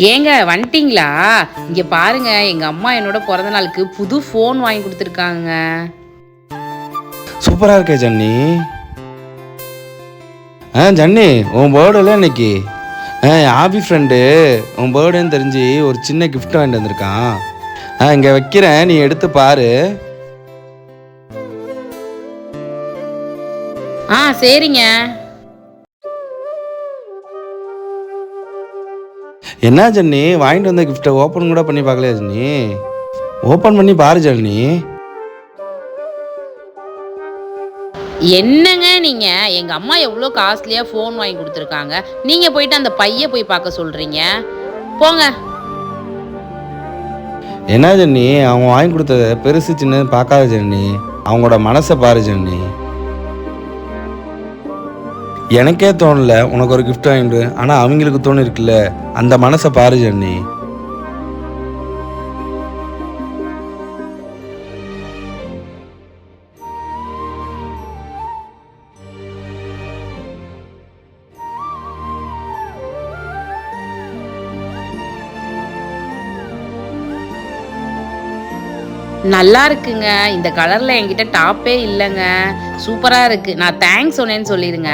ஏங்க வந்துட்டீங்களா? இங்க பாருங்க, எங்க அம்மா என்னோட பிறந்த நாளுக்கு புது ஃபோன் வாங்கி கொடுத்துருக்காங்க. சூப்பரா இருக்கே ஜன்னி. ஜன்னி, உன் பர்த்டேல இன்னைக்கு என் ஹாபி ஃப்ரெண்டு உன் பர்த்டேன்னு தெரிஞ்சு ஒரு சின்ன கிஃப்ட் வாங்கிட்டு வந்திருக்கான். இங்கே வைக்கிறேன், நீ எடுத்து பாரு. சரிங்க. என்ன ஜன்னி, வாங்கிட்டு வந்த கிஃப்ட்டை ஓப்பன் கூட பண்ணி பார்க்கலையா ஜன்னி? ஓப்பன் பண்ணி பாரு ஜன்னி. என்னங்க நீங்க? எங்க அம்மா எவ்வளோ காஸ்ட்லியா ஃபோன் வாங்கி கொடுத்துருக்காங்க, நீங்க போயிட்டு அந்த பைய போய் பார்க்க சொல்றீங்க? போங்க. என்ன ஜன்னி, அவங்க வாங்கி கொடுத்தத பெருசு சின்ன பார்க்காத ஜன்னி, அவங்களோட மனசை பாரு ஜன்னி. எனக்கே தோணல உனக்கு ஒரு கிஃப்ட் வாங்கிட்டு, ஆனால் அவங்களுக்கு தோணு இருக்குல்ல, அந்த மனசை பாரு ஜன்னி. நல்லா இருக்குங்க. இந்த கலர்ல என்கிட்ட டாப்பே இல்லைங்க. சூப்பரா இருக்கு. நான் தேங்க்ஸ் சொன்னேன்னு சொல்லிடுங்க.